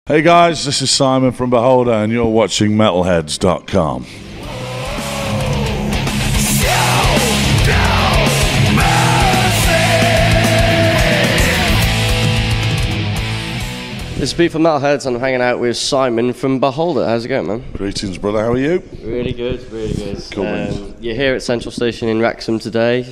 Hey guys, this is Simon from Beholder and you're watching Metalheadz.com. This is Pete from Metalheadz and I'm hanging out with Simon from Beholder. How's it going, man? Greetings, brother. How are you? Really good, really good. Cool. You're here at Central Station in Wrexham today.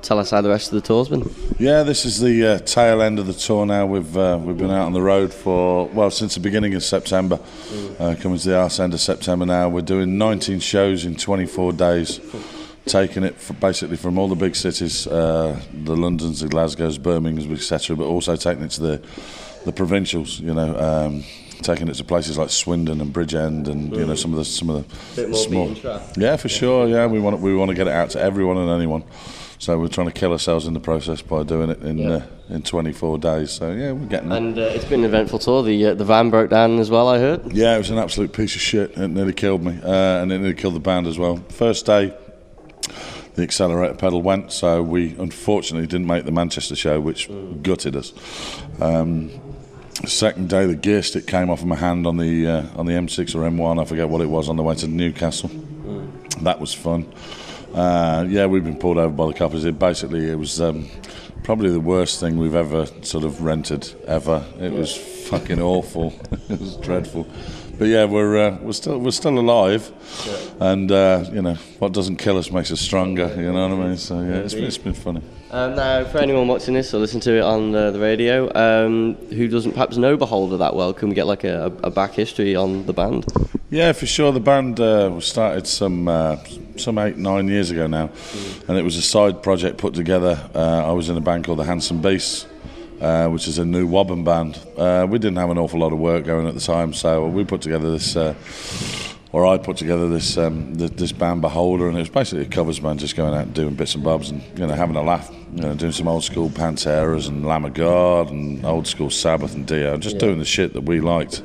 Tell us how the rest of the tour's been. Yeah, this is the tail end of the tour now. We've been out on the road since the beginning of September. Coming to the arse end of September now. We're doing 19 shows in 24 days. Taking it basically from all the big cities, the Londons, the Glasgows, Birminghams, etc., but also taking it to the provincials, taking it to places like Swindon and Bridgend and you know some of the bit more small. beaten track. Yeah, for sure. Yeah, we want to get it out to everyone and anyone. So we're trying to kill ourselves in the process by doing it in 24 days. So yeah, we're getting there. And it's been an eventful tour. The van broke down as well, I heard. Yeah, it was an absolute piece of shit. It nearly killed me, and it nearly killed the band as well. First day, the accelerator pedal went, so we unfortunately didn't make the Manchester show, which gutted us. Second day, the gear stick came off of my hand on the M6 or M1, I forget what it was, on the way to Newcastle. That was fun. We've been pulled over by the coppers. It was probably the worst thing we've ever sort of rented ever. It was fucking awful. It was dreadful. But yeah, we're still alive, and what doesn't kill us makes us stronger. You know what I mean? So yeah, it's been funny. Now, for anyone watching this or listening to it on the radio, who doesn't perhaps know Beholder that well, can we get like a back history on the band? Yeah, for sure. The band was started some 8-9 years ago now, and it was a side project put together. I was in a band called the Handsome Beasts, which is a new Wobbin band. We didn't have an awful lot of work going at the time, so we put together this, I put together this band Beholder, and it was basically a covers band, just going out and doing bits and bobs and having a laugh, doing some old school Panteras and Lamb of God and old school Sabbath and Dio, just doing the shit that we liked.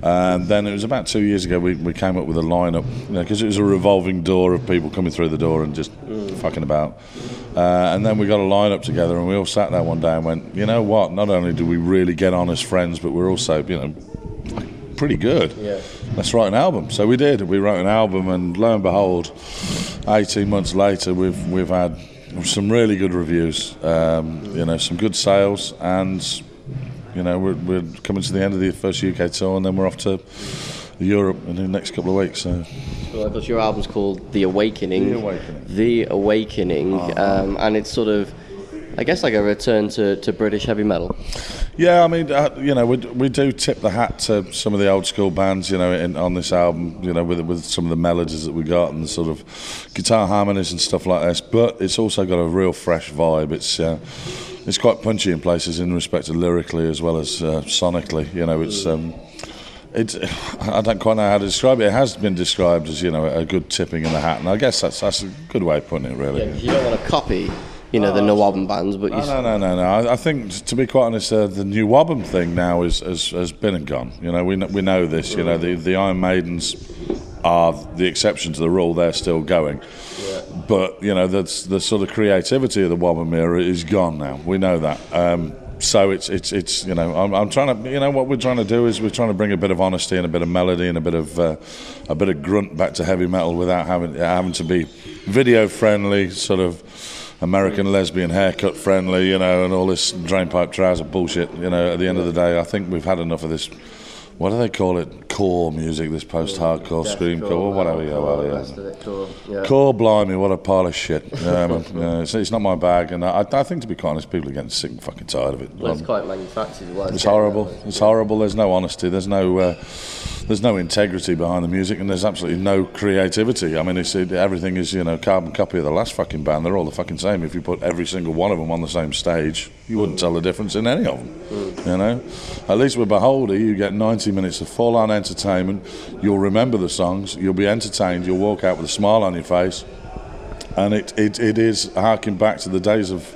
And then it was about 2 years ago we came up with a lineup, because it was a revolving door of people coming through the door and just fucking about. And then we got a lineup together and we all sat there one day and went, you know what? Not only do we really get on as friends, but we're also, pretty good. Yeah. Let's write an album. So we did. We wrote an album, and lo and behold, 18 months later, we've had some really good reviews. Some good sales, and we're coming to the end of the first UK tour, and then we're off to Europe in the next couple of weeks. So. Well, because your album's called The Awakening. The Awakening. And it's sort of, I guess, like a return to British heavy metal. Yeah, I mean, we do tip the hat to some of the old school bands, on this album, with some of the melodies that we got and the sort of guitar harmonies and stuff like this. But it's also got a real fresh vibe. It's quite punchy in places in respect to lyrically as well as sonically. I don't quite know how to describe it. It has been described as a good tipping in the hat, and I guess that's a good way of putting it, really. Yeah, you don't want to copy the New Wobbin bands, but no. I think, to be quite honest, the New Wobbin thing now has been and gone. We know this. The Iron Maidens are the exception to the rule. They're still going. Yeah. But the sort of creativity of the Wobbin era is gone now. We know that. So it's I'm trying to what we're trying to do is we're trying to bring a bit of honesty and a bit of melody and a bit of grunt back to heavy metal without having to be video friendly, sort of American lesbian haircut friendly, and all this drainpipe trouser bullshit. At the end of the day, I think we've had enough of this. What do they call it? Core music, this post-hardcore, screamcore, or whatever. Core, blimey, what a pile of shit. It's not my bag, and I think, to be quite honest, people are getting sick and fucking tired of it. Well, it's quite manufactured. It's horrible. It's horrible. There's no honesty. There's no integrity behind the music, and there's absolutely no creativity. I mean, everything is carbon copy of the last fucking band. They're all the fucking same. If you put every single one of them on the same stage, you wouldn't tell the difference in any of them. At least with Beholder, you get 90 minutes of full-on entertainment. You'll remember the songs. You'll be entertained. You'll walk out with a smile on your face, and it is harking back to the days of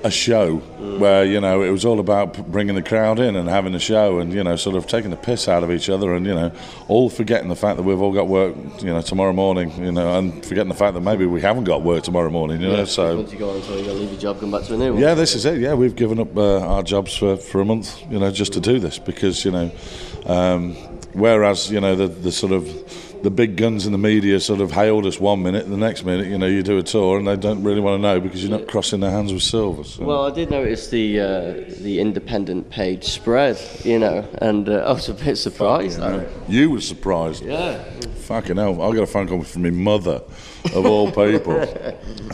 a show where it was all about bringing the crowd in and having a show and sort of taking the piss out of each other and all forgetting the fact that we've all got work tomorrow morning and forgetting the fact that maybe we haven't got work tomorrow morning so once you go on tour, you got to leave your job, come back to a new one. Yeah, this is it. Yeah, we've given up our jobs for a month just to do this because Whereas, you know, the sort of the big guns in the media sort of hailed us 1 minute, the next minute, you know, you do a tour and they don't really want to know because you're not crossing their hands with silver. So. Well, I did notice the independent page spread, you know, and I was a bit surprised. You were surprised? Yeah. Fucking hell, I got a phone call from my mother, of all people,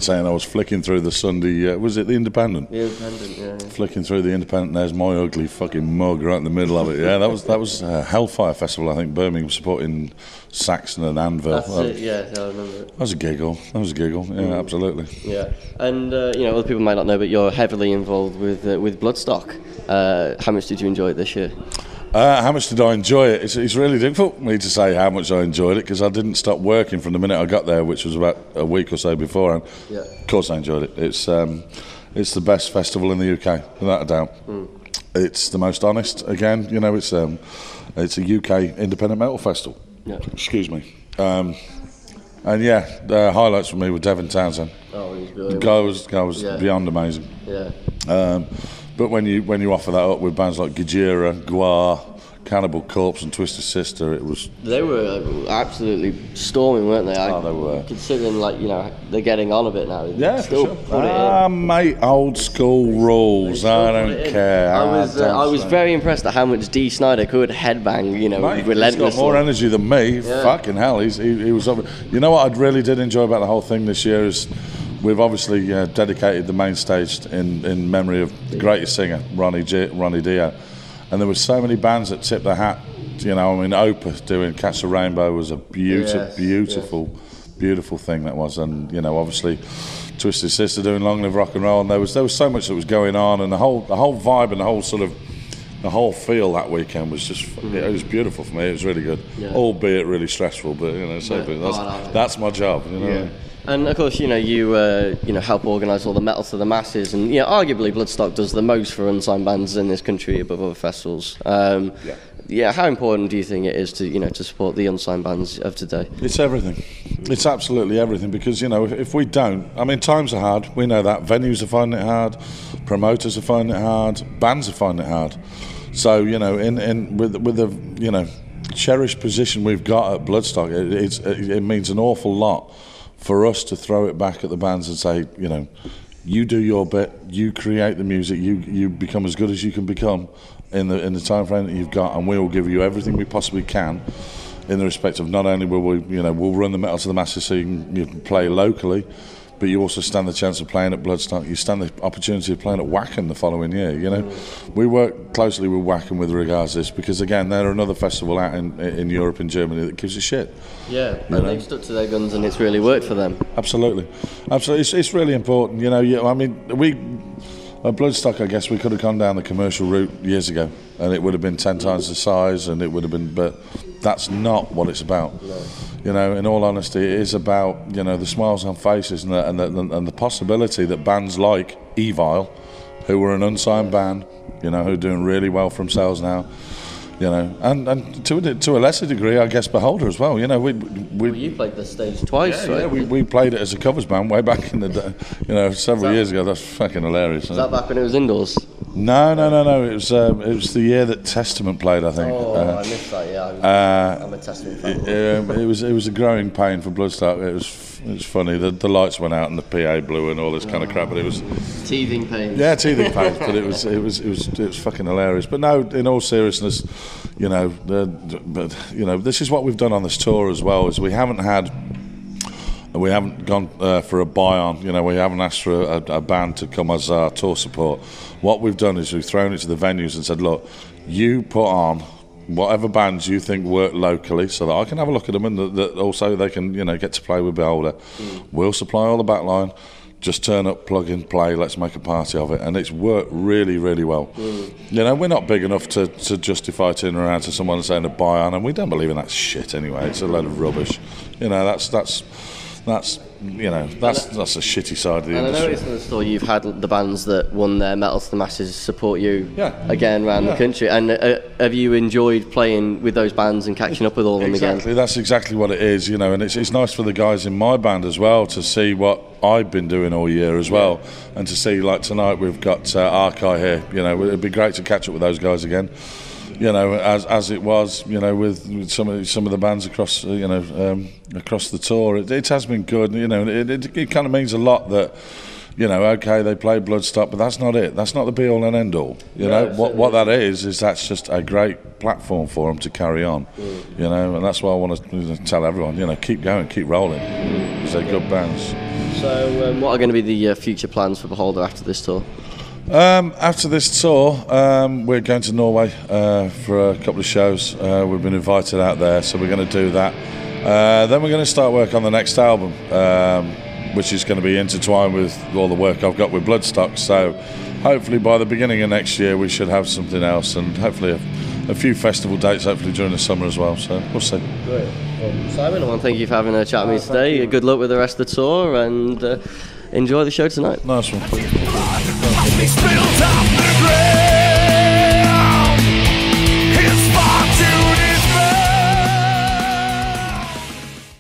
saying I was flicking through the Sunday, was it the Independent? The Independent, yeah. Flicking through the Independent, there's my ugly fucking mug right in the middle of it. Yeah, that was Hellfire Festival, I think, Birmingham, supporting Saxon and Anvil. That's it, yeah, I remember it. That was a giggle, yeah, absolutely. Yeah, and, you know, other people might not know, but you're heavily involved with Bloodstock. How much did you enjoy it this year? How much did I enjoy it? It's really difficult for me to say how much I enjoyed it because I didn't stop working from the minute I got there, which was about a week or so beforehand. Yeah. Of course I enjoyed it. It's the best festival in the UK, without a doubt. It's the most honest. Again, you know, it's a UK independent metal festival. Yeah. Excuse me. And yeah, the highlights for me were Devin Townsend. Oh, he was brilliant. The guy was beyond amazing. Yeah. But when you offer that up with bands like Gojira, Gwar, Cannibal Corpse and Twisted Sister, they were absolutely storming, weren't they? They were. Considering, like, you know, they're getting on a bit now. Yeah, still for sure. Mate, old school rules. I don't care. I was very impressed at how much D. Snyder could headbang, you know, relentlessly. He's got more energy than me. Yeah. Fucking hell, he was up. You know what I really did enjoy about the whole thing this year is we've obviously dedicated the main stage in memory of the greatest singer, Ronnie Dio. And there were so many bands that tipped their hat. You know, I mean, Opeth doing Catch the Rainbow was a beautiful thing that was. And, you know, obviously Twisted Sister doing Long Live Rock and Roll. And there was so much that was going on. And the whole vibe and the whole feel that weekend was just, it was beautiful for me. It was really good. Yeah. Albeit really stressful, but, you know, that's my job, you know. Yeah. And of course, you know, you help organise all the metal to the masses, and, you know, arguably Bloodstock does the most for unsigned bands in this country above other festivals. Yeah, how important do you think it is to support the unsigned bands of today? It's everything. It's absolutely everything, because, you know, if we don't, I mean, times are hard. We know that. Venues are finding it hard. Promoters are finding it hard. Bands are finding it hard. So, you know, with the, you know, cherished position we've got at Bloodstock, it means an awful lot for us to throw it back at the bands and say, you know, you do your bit, you create the music, you become as good as you can become in the time frame that you've got, and we will give you everything we possibly can in the respect of not only will we'll run the metal to the masses so you can play locally, but you also stand the chance of playing at Bloodstock. You stand the opportunity of playing at Wacken the following year. You know, we work closely with Wacken with regards to this, because again, they're another festival out in Europe and Germany that gives a shit. Yeah, and they've stuck to their guns, and it's really worked for them. Absolutely. It's really important. You know, I mean, at Bloodstock, I guess we could have gone down the commercial route years ago, and it would have been 10 times the size, and it would have been. But that's not what it's about. No. You know, in all honesty, it is about, you know, the smiles on faces and the possibility that bands like Evil, who were an unsigned band, you know, who are doing really well for themselves now, you know, and to a lesser degree, I guess, Beholder as well. You know, well, you played the stage twice, right? Yeah, we played it as a covers band way back in the day, you know, several years ago. That's fucking hilarious. Was that back when it was indoors? No. It was the year that Testament played, I think. Oh, I missed that. Yeah, I'm a Testament fan. It was a growing pain for Bloodstock. It was funny. The lights went out and the PA blew and all this kind of crap. But it was teething pains. Yeah, teething pains. But it was fucking hilarious. But no, in all seriousness, you know, this is what we've done on this tour as well. Is we haven't gone for a buy-on. You know, we haven't asked for a band to come as our tour support. What we've done is we've thrown it to the venues and said, look, you put on whatever bands you think work locally, so that I can have a look at them, and that also they can, you know, get to play with Beholder. We'll supply all the backline. Just turn up, plug in, play. Let's make a party of it, and it's worked really, really well. You know, we're not big enough to justify turning around to someone and saying a buy-on, and we don't believe in that shit anyway. It's a load of rubbish. You know, that's you know, that's a shitty side of the industry. I noticed in the store you've had the bands that won their Metal to the Masses support you again around the country. And have you enjoyed playing with those bands and catching up with all of them again? Exactly, that's exactly what it is, you know, and it's nice for the guys in my band as well to see what I've been doing all year as well, and to see, like tonight we've got Archive here, you know, it'd be great to catch up with those guys again. you know, as it was, you know, with some of the bands across, you know, across the tour. It has been good, you know. It kind of means a lot that, you know, okay, they play Bloodstock, but that's not it. That's not the be all and end all. You know, what that is that's just a great platform for them to carry on. You know, and that's why I want to tell everyone, you know, keep going, keep rolling, because they're good bands. So, what are going to be the future plans for Beholder after this tour? After this tour, we're going to Norway for a couple of shows. We've been invited out there, so we're going to do that. Then we're going to start work on the next album, which is going to be intertwined with all the work I've got with Bloodstock. So hopefully by the beginning of next year we should have something else, and hopefully a few festival dates hopefully during the summer as well, so we'll see. Great. Well, Simon, I want to thank you for having a chat with me today. Good luck with the rest of the tour, and enjoy the show tonight. Nice one.